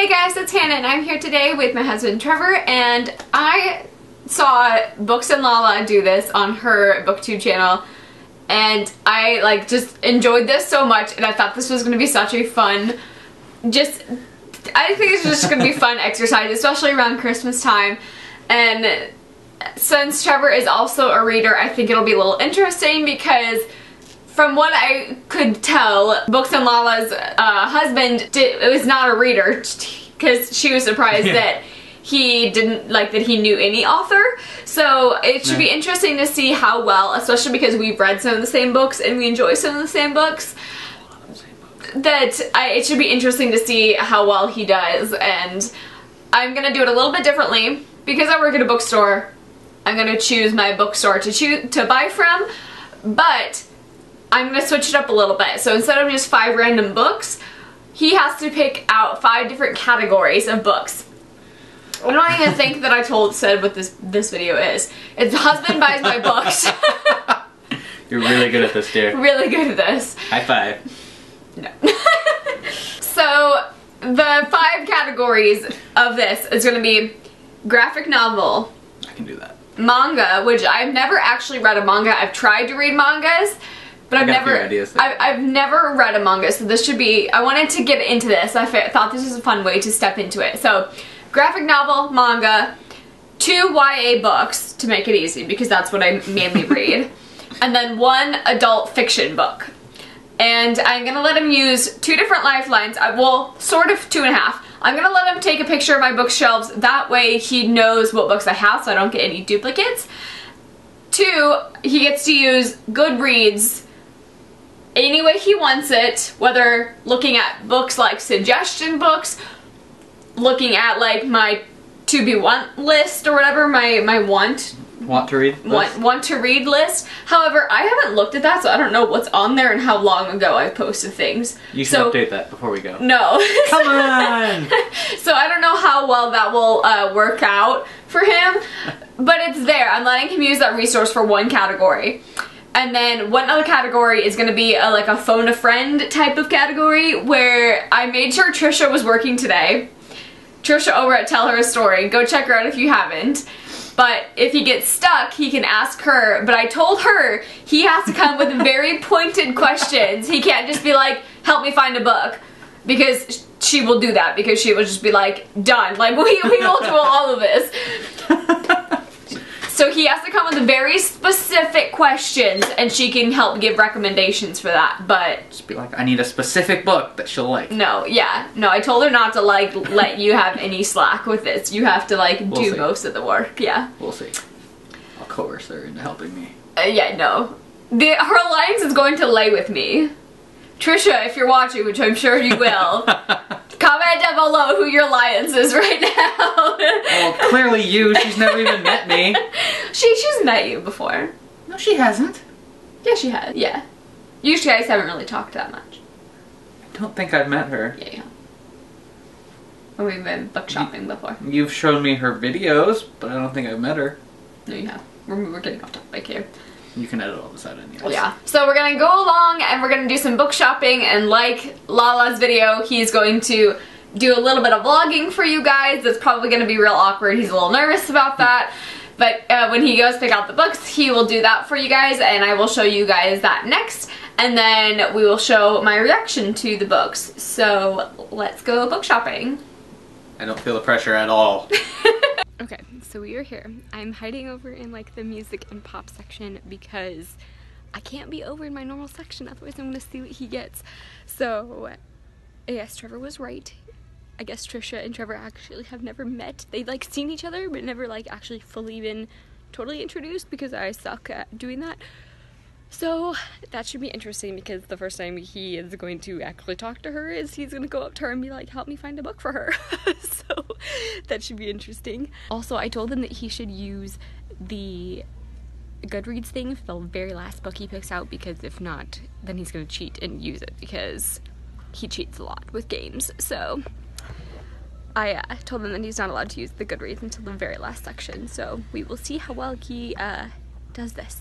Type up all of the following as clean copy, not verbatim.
Hey guys, it's Hannah and I'm here today with my husband Trevor, and I saw Books and Lala do this on her BookTube channel and I just enjoyed this so much, and I thought this was going to be such a fun, I think it's just going to be fun exercise, especially around Christmas time. And since Trevor is also a reader, I think it'll be a little interesting because from what I could tell, Books and Lala's husband was not a reader, because she was surprised that he didn't that he knew any author. So it should be interesting to see how well, especially because we've read some of the same books and we enjoy some of the same books, it should be interesting to see how well he does. And I'm gonna do it a little bit differently because I work at a bookstore. I'm gonna choose my bookstore to buy from, but I'm going to switch it up a little bit. So instead of just 5 random books, he has to pick out 5 different categories of books. I don't even think that I said what this video is. It's husband buys my books. You're really good at this, dear. Really good at this. High five. No. So the 5 categories of this is going to be graphic novel. I can do that. Manga, which I've never actually read a manga. I've tried to read mangas, but I've never read a manga, so this should be, I wanted to get into this. I thought this was a fun way to step into it. So, graphic novel, manga, 2 YA books, to make it easy, because that's what I mainly read, and then 1 adult fiction book. And I'm gonna let him use 2 different lifelines, well, sort of 2.5. I'm gonna let him take a picture of my bookshelves, that way he knows what books I have, so I don't get any duplicates. 2, he gets to use Goodreads any way he wants it, whether looking at books like suggestion books, looking at my to be want list or whatever, my want to read list. However, I haven't looked at that, so I don't know what's on there and how long ago I've posted things. You should update that before we go. No. Come on! So I don't know how well that will work out for him, but it's there. I'm letting him use that resource for 1 category. And then one other category is going to be a phone a friend type of category, where I made sure Trisha was working today. Trisha over at Tell Her a Story. Go check her out if you haven't. But if he gets stuck, he can ask her. But I told her he has to come with very pointed questions. He can't just be like, help me find a book. Because she will do that. Because she will just be like, done. We will do all of this. So he has to come with very specific questions, and she can help give recommendations for that, but... Just be like, I need a specific book that she'll like. No, yeah. No, I told her not to, let you have any slack with this. You have to, do most of the work, yeah. We'll see. I'll coerce her into helping me. Yeah, no. Her alliance is going to lay with me. Trisha, if you're watching, which I'm sure you will, comment down below who your alliance is right now. Well, clearly you. She's never even met me. She's met you before. No, she hasn't. Yeah, she has. Yeah. You guys haven't really talked that much. I don't think I've met her. Yeah, you have. When we've been book shopping before. You've shown me her videos, but I don't think I've met her. No, you have. We're getting off topic here. You can edit all this out anyways. Well, yeah. So we're gonna go along and we're gonna do some book shopping, and like Lala's video, he's going to do a little bit of vlogging for you guys. It's probably gonna be real awkward. He's a little nervous about that. But when he goes pick out the books, he will do that for you guys, and I will show you guys that next. And then we will show my reaction to the books. So let's go book shopping. I don't feel the pressure at all. Okay, so we are here. I'm hiding over in the music and pop section because I can't be over in my normal section, otherwise I'm gonna see what he gets. So, yes, Trevor was right. I guess Trisha and Trevor actually have never met. They've seen each other, but never actually fully been totally introduced, because I suck at doing that. So that should be interesting, because the first time he is going to actually talk to her is he's going to go up to her and be like, help me find a book for her. So that should be interesting. Also, I told him that he should use the Goodreads thing for the very last book he picks out, because if not, then he's going to cheat and use it, because he cheats a lot with games. So I told him that he's not allowed to use the Goodreads until the very last section. So we will see how well he does this.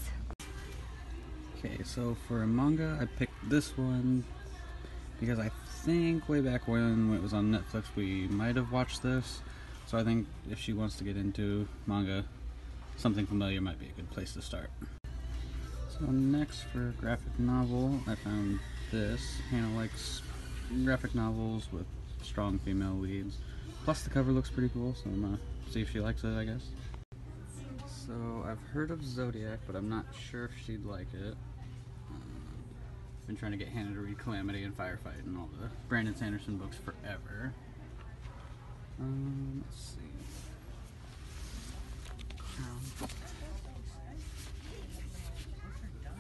Okay, so for a manga, I picked this one because I think way back when it was on Netflix we might have watched this, so I think if she wants to get into manga, something familiar might be a good place to start. So next for graphic novel, I found this. Hannah likes graphic novels with strong female leads. Plus the cover looks pretty cool, so I'm gonna see if she likes it, I guess. So I've heard of Zodiac, but I'm not sure if she'd like it. I've been trying to get Hannah to read Calamity and Firefight and all the Brandon Sanderson books forever. Let's see.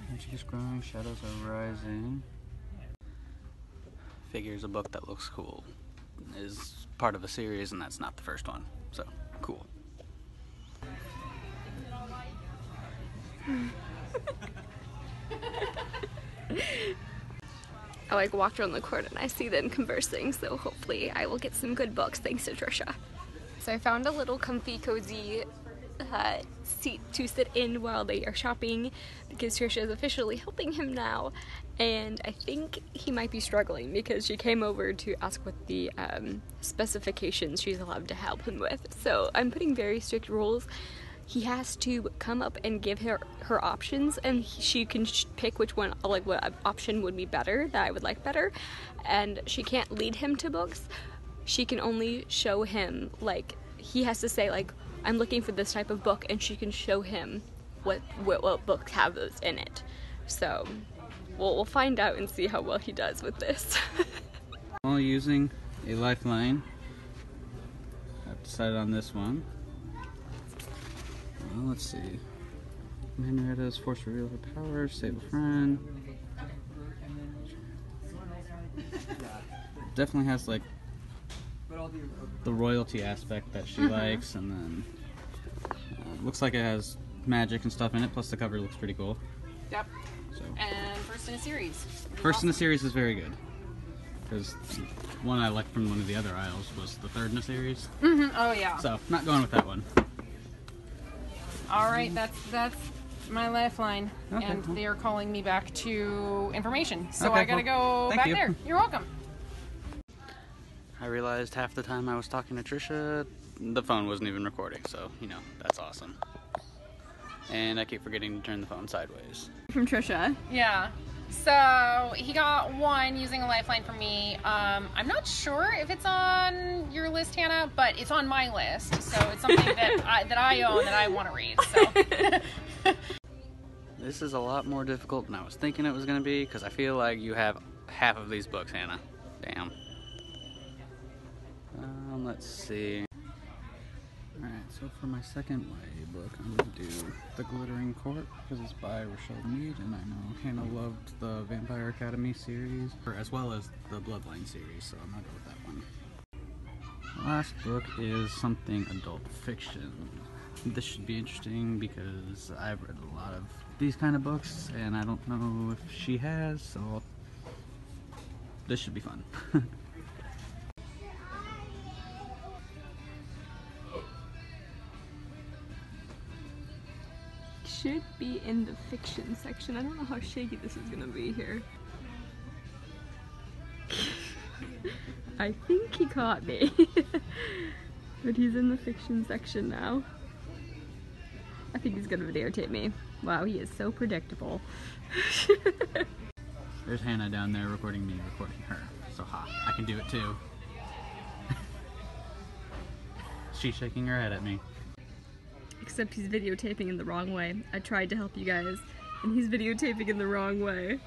Magic is growing, shadows are rising. Figures a book that looks cool. Is part of a series, and that's not the first one. So, cool. I like walked around the court and I see them conversing, so hopefully I will get some good books thanks to Trisha. So I found a little comfy, cozy seat to sit in while they are shopping because Trisha is officially helping him now, and I think he might be struggling because she came over to ask what the specifications she's allowed to help him with. So I'm putting very strict rules. He has to come up and give her options, and she can pick which one, like what option would be better, that I would like better, and she can't lead him to books. She can only show him, like, he has to say, like, I'm looking for this type of book, and she can show him what books have those in it. So we'll find out and see how well he does with this. While using a lifeline, I've decided on this one. Well, let's see. Henrietta is forced to reveal her power, save a friend. Definitely has like the royalty aspect that she likes, and then looks like it has magic and stuff in it, plus the cover looks pretty cool. Yep. So. And first in a series. First in the series is very good. Because one I liked from one of the other aisles was the third in the series. Oh yeah. So, not going with that one. Alright, that's my lifeline. Okay, and cool. they are calling me back to information. So Okay, I gotta well, go thank back you. there. You're welcome. I realized half the time I was talking to Trisha, the phone wasn't even recording, so, you know, that's awesome. And I keep forgetting to turn the phone sideways. From Trisha. Yeah. So he got one using a lifeline from me. I'm not sure if it's on your list, Hannah, but it's on my list. So it's something that I own that I want to read. So. This is a lot more difficult than I was thinking it was going to be, because I feel like you have half of these books, Hannah. Damn. Let's see. Alright, so for my second YA book, I'm going to do The Glittering Court, because it's by Rochelle Mead, and I know Hannah loved the Vampire Academy series, as well as the Bloodline series, so I'm going to go with that one. The last book is something adult fiction. This should be interesting because I've read a lot of these kind of books, and I don't know if she has, so this should be fun. Should be in the fiction section. I don't know how shaky this is gonna be here. I think he caught me. But he's in the fiction section now. I think he's gonna videotape me. Wow, he is so predictable. There's Hannah down there recording me, recording her. So ha, I can do it too. She's shaking her head at me. Except he's videotaping in the wrong way. I tried to help you guys, and he's videotaping in the wrong way.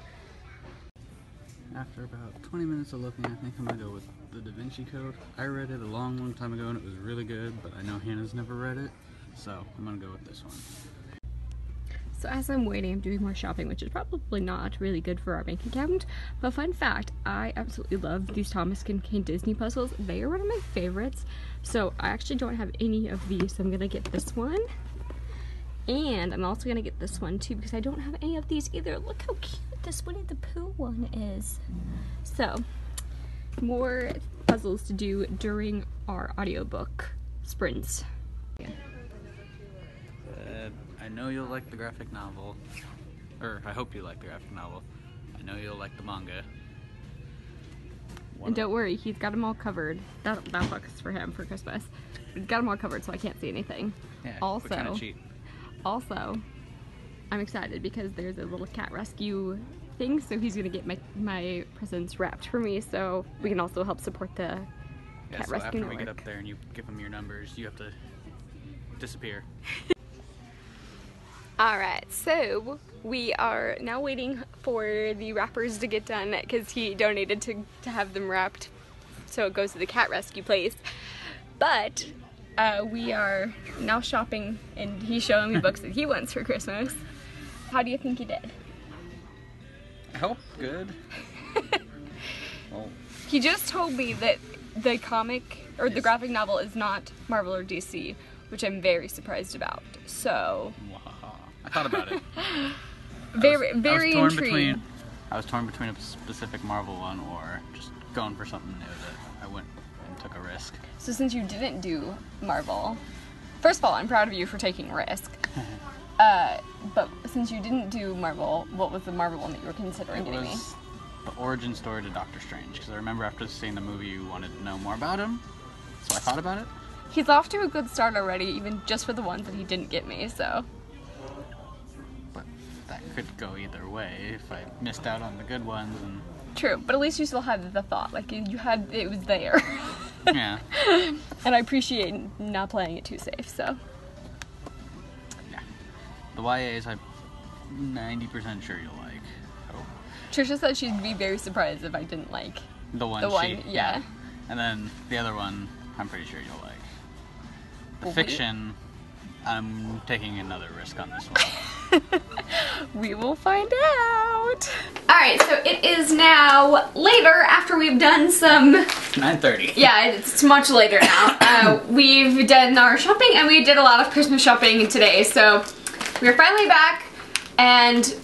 After about 20 minutes of looking, I think I'm gonna go with the Da Vinci Code. I read it a long time ago and it was really good, but I know Hannah's never read it, so I'm gonna go with this one. So as I'm waiting, I'm doing more shopping, which is probably not really good for our bank account. But fun fact, I absolutely love these Thomas Kincaid Disney puzzles. They are one of my favorites. So I actually don't have any of these, so I'm gonna get this one. And I'm also gonna get this one too, because I don't have any of these either. Look how cute this Winnie the Pooh one is. So, more puzzles to do during our audiobook sprints. I know you'll like the graphic novel, or I hope you like the graphic novel. I know you'll like the manga. And don't worry, he's got them all covered. That book is for him for Christmas. He's got them all covered so I can't see anything. Yeah, also, we're trying to cheat. Also, I'm excited because there's a little cat rescue thing, so he's gonna get my presents wrapped for me, so we can also help support the cat rescue after network. we get up there and you give him your numbers, you have to disappear. Alright, so we are now waiting for the wrappers to get done because he donated to have them wrapped so it goes to the cat rescue place. But we are now shopping and he's showing me books that he wants for Christmas. How do you think he did? I hope good. Oh. He just told me that the comic or the graphic novel is not Marvel or DC, which I'm very surprised about. So I thought about it. very I was intrigued. I was torn between a specific Marvel one or just going for something new that I went and took a risk. So since you didn't do Marvel, first of all, I'm proud of you for taking a risk. But since you didn't do Marvel, what was the Marvel one that you were considering getting me? The origin story to Doctor Strange, because I remember after seeing the movie you wanted to know more about him, so I thought about it. He's off to a good start already, even just for the ones that he didn't get me, so. But that could go either way if I missed out on the good ones and... True, but at least you still had the thought, like you had, it was there. Yeah. And I appreciate not playing it too safe, so. Yeah. The YAs I'm 90% sure you'll like. Oh. Trisha said she'd be very surprised if I didn't like The one, yeah. And then the other one, I'm pretty sure you'll like. The Well, fiction, I'm taking another risk on this one. We will find out. Alright, so it is now later after we've done some... 9:30. Yeah, it's much later now. We've done our shopping and we did a lot of Christmas shopping today, so we're finally back and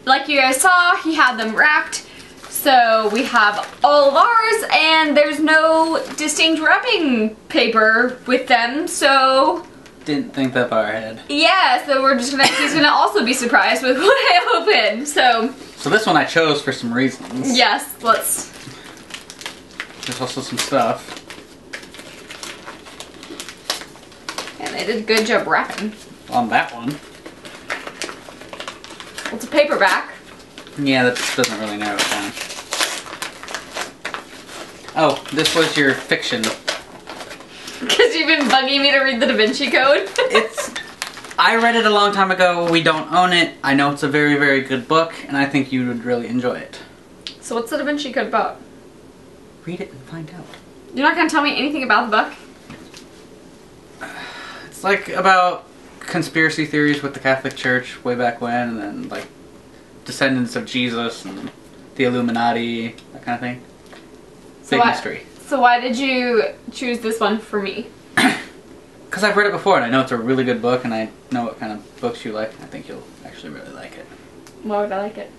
like you guys saw, he had them wrapped. So we have all of ours and there's no distinct wrapping paper with them, so... Didn't think that far ahead. Yeah, so we're just gonna, he's gonna also be surprised with what I open, so... So this one I chose for some reasons. Yes, let's... There's also some stuff. And they did a good job wrapping. On that one. Well, it's a paperback. Yeah, that doesn't really narrow it down. Oh, this was your fiction. Because you've been bugging me to read the Da Vinci Code? I read it a long time ago, we don't own it. I know it's a very, very good book, and I think you would really enjoy it. So what's the Da Vinci Code about? Read it and find out. You're not going to tell me anything about the book? It's like about conspiracy theories with the Catholic Church way back when, and then like descendants of Jesus and the Illuminati, that kind of thing. Big mystery. So why did you choose this one for me? Because I've read it before and I know it's a really good book and I know what kind of books you like. I think you'll actually really like it. Why would I like it?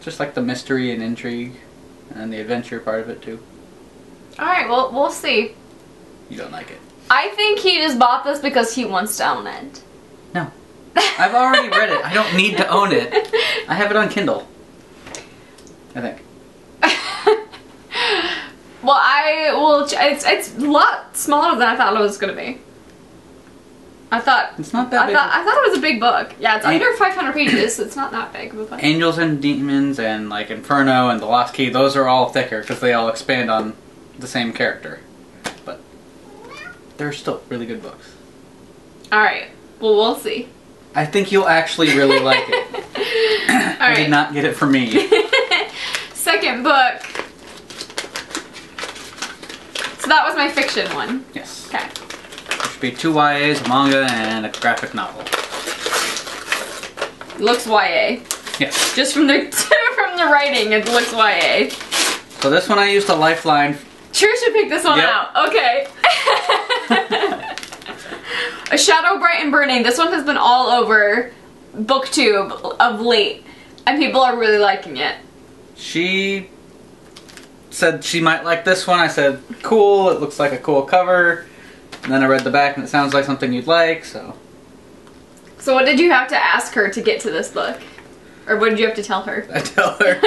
Just like the mystery and intrigue and the adventure part of it too. Alright, well, we'll see. You don't like it. I think he just bought this because he wants to own it. No. I've already read it. I don't need to own it. I have it on Kindle. I think. Well, I will. It's a lot smaller than I thought it was gonna be. I thought it's not that big. I thought it was a big book. Yeah, it's under 500 pages, so it's not that big of a book. Angels and Demons and like Inferno and The Lost Key, those are all thicker because they all expand on the same character. But they're still really good books. Alright, well, we'll see. I think you'll actually really like it. I did not get it for me. Second book. So that was my fiction one. Yes. Okay. There should be 2 YAs, a manga, and a graphic novel. Looks YA. Yes. Just from the from the writing, it looks YA. So this one I used a lifeline. Trisha picked this one out. Okay. A Shadow Bright and Burning. This one has been all over BookTube of late, and people are really liking it. She said she might like this one. I said, cool, it looks like a cool cover. And then I read the back and it sounds like something you'd like, so. So what did you have to ask her to get to this book? Or what did you have to tell her? I tell her.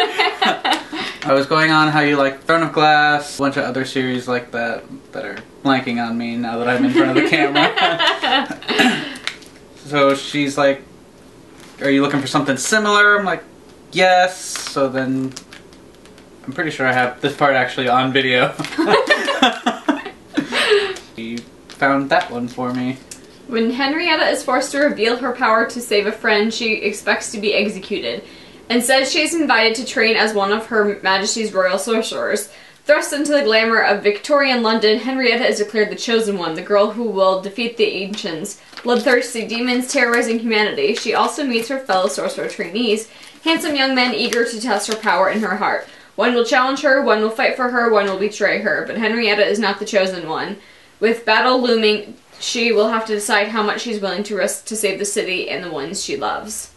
I was going on how you like Throne of Glass, a bunch of other series like that that are blanking on me now that I'm in front of the camera. So she's like, are you looking for something similar? I'm like, yes. So then I'm pretty sure I have this part actually on video. She found that one for me. When Henrietta is forced to reveal her power to save a friend, she expects to be executed, and says she is invited to train as one of Her Majesty's royal sorcerers. Thrust into the glamour of Victorian London, Henrietta is declared the chosen one, the girl who will defeat the ancients, bloodthirsty demons terrorizing humanity. She also meets her fellow sorcerer trainees, handsome young men eager to test her power in her heart. One will challenge her, one will fight for her, one will betray her, but Henrietta is not the chosen one. With battle looming, she will have to decide how much she's willing to risk to save the city and the ones she loves.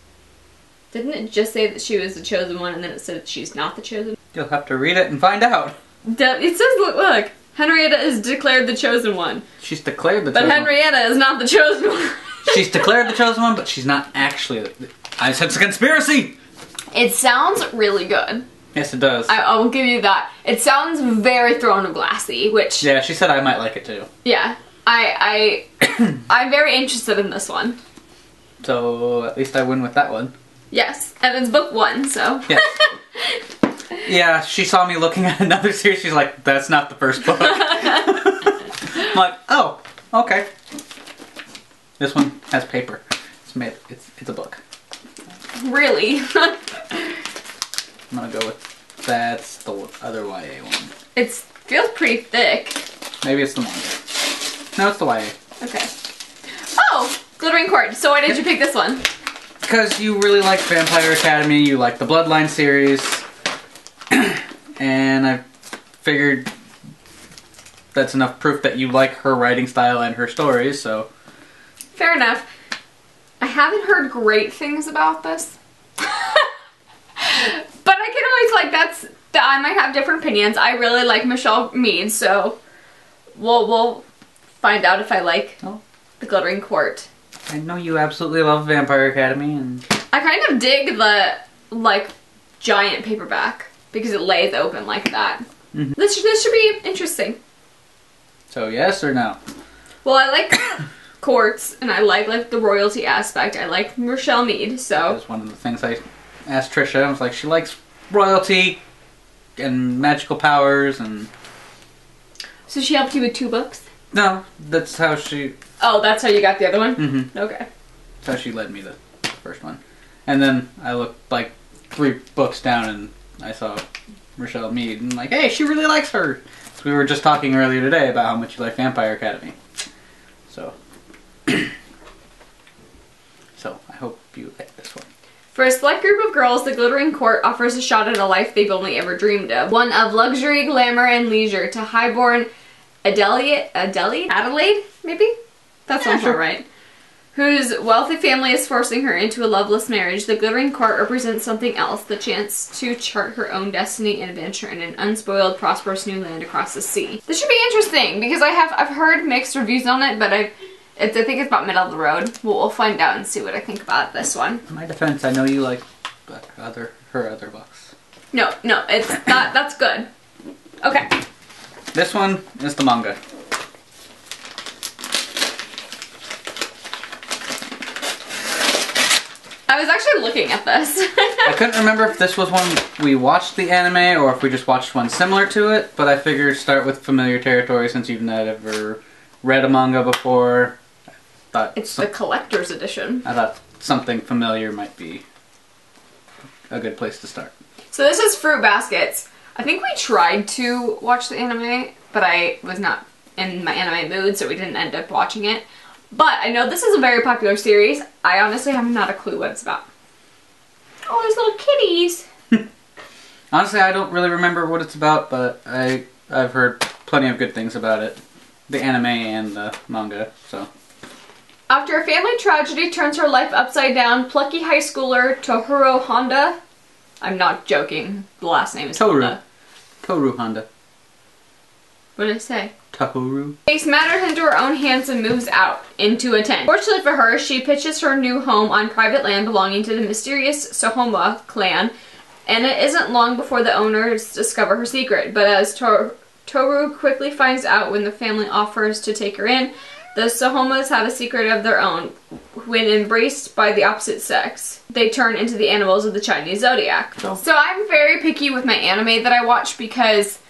Didn't it just say that she was the chosen one and then it said that she's not the chosen one? You'll have to read it and find out. It says, look, Henrietta is declared the chosen one. She's declared the chosen one. But Henrietta is not the chosen one. She's declared the chosen one, but she's not actually. I said it's a conspiracy! It sounds really good. Yes, it does. I will give you that. It sounds very Throne of Glassy, which... Yeah, she said I might like it too. Yeah. I'm very interested in this one. So, at least I win with that one. Yes. And it's book 1, so... Yes. Yeah, she saw me looking at another series, she's like, that's not the first book. I'm like, oh, okay. This one has paper. It's a book. Really? I'm gonna go with that's the other YA one. It feels pretty thick. Maybe it's the manga. No, it's the YA. Okay. Oh! Glittering Court. So why did you pick this one? Because you really like Vampire Academy, you like the Bloodline series, and I figured that's enough proof that you like her writing style and her stories, so... Fair enough. I haven't heard great things about this. But I can always, I might have different opinions. I really like Michelle Mead, so we'll find out if I like the Glittering Court. I know you absolutely love Vampire Academy, and... I kind of dig the, giant paperback, because it lays open like that. Mm-hmm. This should be interesting. So yes or no? Well, I like courts, and I like the royalty aspect. I like Michelle Mead, so... That's one of the things I asked Trisha. I was like, she likes royalty and magical powers, and... So she helped you with 2 books? No, that's how she... Oh, that's how you got the other one? Mm-hmm. Okay. That's how she led me to the first one. And then I looked 3 books down and I saw Michelle Mead and I'm like, hey, she really likes her. So we were just talking earlier today about how much you like Vampire Academy. So... So, I hope you like this one. For a select group of girls, the Glittering Court offers a shot at a life they've only ever dreamed of. One of luxury, glamour, and leisure to highborn Adelaide, maybe? That sounds sure. right. Whose wealthy family is forcing her into a loveless marriage. The Glittering Court represents something else, the chance to chart her own destiny and adventure in an unspoiled, prosperous new land across the sea. This should be interesting, because I've heard mixed reviews on it, but I think it's about middle of the road. We'll find out and see what I think about this one. In my defense, I know you like her other books. No, it's not. That's good. Okay. This one is the manga. I was actually looking at this. I couldn't remember if this was one we watched the anime or if we just watched one similar to it, but I figured start with familiar territory since you've never read a manga before. It's the collector's edition. I thought something familiar might be a good place to start. So this is Fruit Baskets. I think we tried to watch the anime, but I was not in my anime mood, so we didn't end up watching it. But I know this is a very popular series. I honestly have not a clue what it's about. Oh, there's little kitties! Honestly, I don't really remember what it's about, but I've heard plenty of good things about it. The anime and the manga, so... After a family tragedy turns her life upside down, plucky high schooler Tohiro Honda, I'm not joking, the last name is Honda. Toru Honda. What did I say? Tohuru. Takes matters into her own hands and moves out into a tent. Fortunately for her, she pitches her new home on private land belonging to the mysterious Sohoma clan and it isn't long before the owners discover her secret. But as Toru quickly finds out when the family offers to take her in, the Sohomas have a secret of their own. When embraced by the opposite sex, they turn into the animals of the Chinese zodiac. Oh. So I'm very picky with my anime that I watch because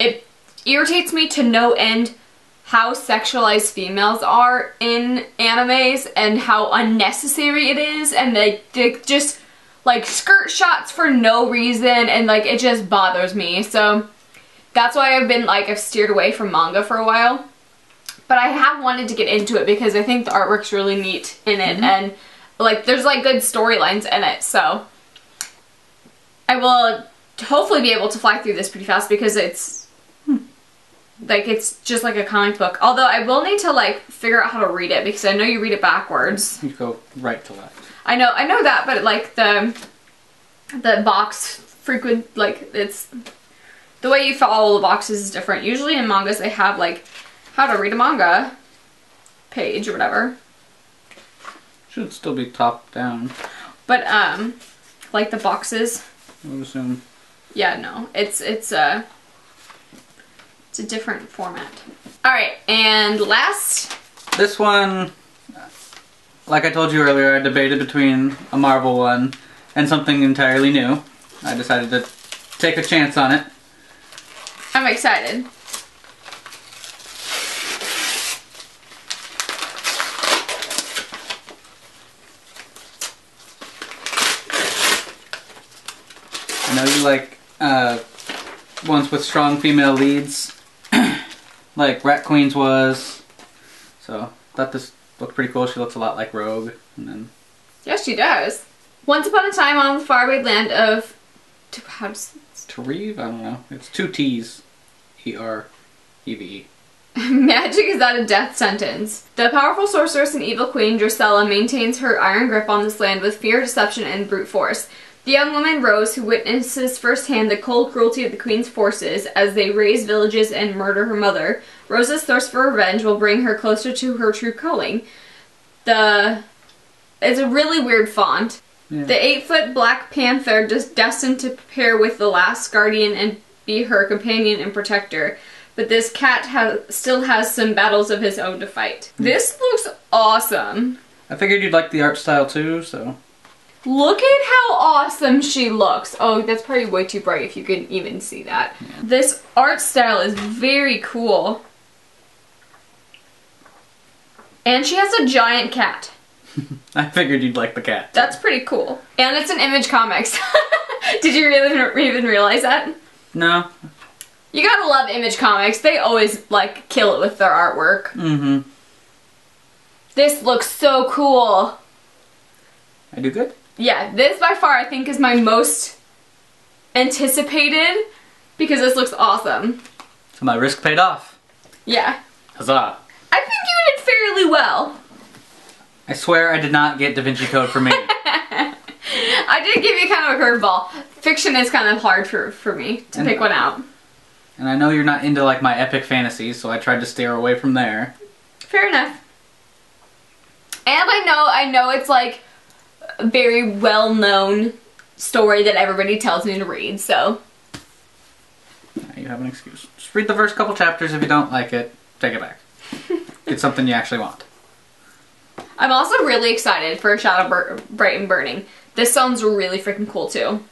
it irritates me to no end how sexualized females are in animes and how unnecessary it is, and they just like skirt shots for no reason, and like it just bothers me. So that's why I've steered away from manga for a while. But I have wanted to get into it because I think the artwork's really neat in it, and like there's like good storylines in it. So I will hopefully be able to fly through this pretty fast because it's like it's just like a comic book. Although I will need to like figure out how to read it because I know you read it backwards. You go right to left. I know that, but like the box frequent, like it's the way you follow the boxes is different. Usually in mangas they have like how to read a manga page or whatever. Should still be top down. But like the boxes. I would assume. Yeah, no, it's a different format. All right, and last. This one, like I told you earlier, I debated between a Marvel one and something entirely new. I decided to take a chance on it. I'm excited. I know you like ones with strong female leads, like Rat Queen's was. So thought this looked pretty cool. She looks a lot like Rogue, and then. Yes, she does. Once upon a time on the faraway land of Tereve? I don't know. It's 2 T's. E-R-E-V-E. Magic is at a death sentence. The powerful sorceress and evil queen Drusilla maintains her iron grip on this land with fear, deception, and brute force. The young woman Rose, who witnesses firsthand the cold cruelty of the queen's forces as they raze villages and murder her mother. Rose's thirst for revenge will bring her closer to her true calling. It's a really weird font. Yeah. The 8-foot Black Panther destined to pair with the last guardian and be her companion and protector. But this cat still has some battles of his own to fight. This looks awesome. I figured you'd like the art style too, so. Look at how awesome she looks. Oh, that's probably way too bright if you can even see that. Yeah. This art style is very cool. And she has a giant cat. I figured you'd like the cat. That's pretty cool. And it's an Image Comics. Did you really even realize that? No. You gotta love Image Comics. They always, like, kill it with their artwork. Mm-hmm. This looks so cool. I do good? Yeah, this by far I think is my most anticipated because this looks awesome. So my risk paid off. Yeah. Huzzah. I think you did fairly well. I swear I did not get Da Vinci Code for me. I did give you kind of a curveball. Fiction is kind of hard for me to pick one out. And I know you're not into like my epic fantasies, so I tried to steer away from there. Fair enough. And I know it's like a very well-known story that everybody tells me to read, so. Now you have an excuse. Just read the first couple chapters. If you don't like it, take it back. It's something you actually want. I'm also really excited for Shadow Bright and Burning. This sounds really freaking cool too.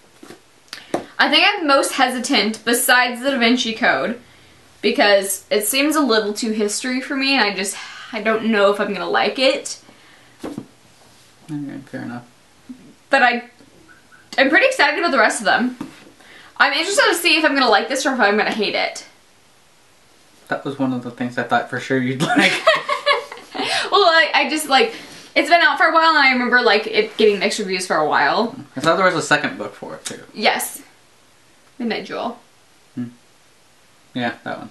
I think I'm most hesitant besides the Da Vinci Code because it seems a little too history for me and I don't know if I'm gonna like it. Okay, fair enough. But I'm pretty excited about the rest of them. I'm interested to see if I'm gonna like this or if I'm gonna hate it. That was one of the things I thought for sure you'd like. Well, I just like, it's been out for a while and I remember like it getting mixed reviews for a while. I thought there was a second book for it too. Yes. Midnight Jewel. Yeah, that one.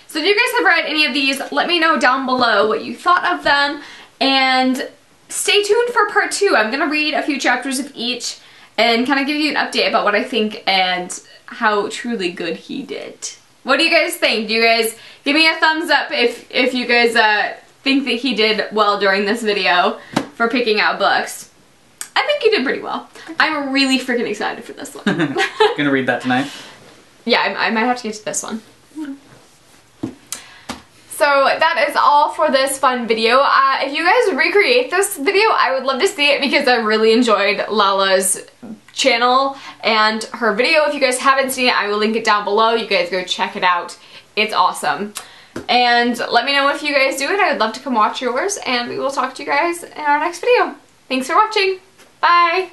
So if you guys have read any of these, let me know down below what you thought of them. And stay tuned for part 2. I'm going to read a few chapters of each and kind of give you an update about what I think and how truly good he did. What do you guys think? Do you guys give me a thumbs up if you guys think that he did well during this video for picking out books? I think you did pretty well. I'm really freaking excited for this one. Gonna read that tonight? Yeah, I might have to get to this one. So that is all for this fun video. If you guys recreate this video, I would love to see it because I really enjoyed Lala's channel and her video. If you guys haven't seen it, I will link it down below. You guys go check it out. It's awesome. And let me know if you guys do it. I would love to come watch yours, and we will talk to you guys in our next video. Thanks for watching. Bye!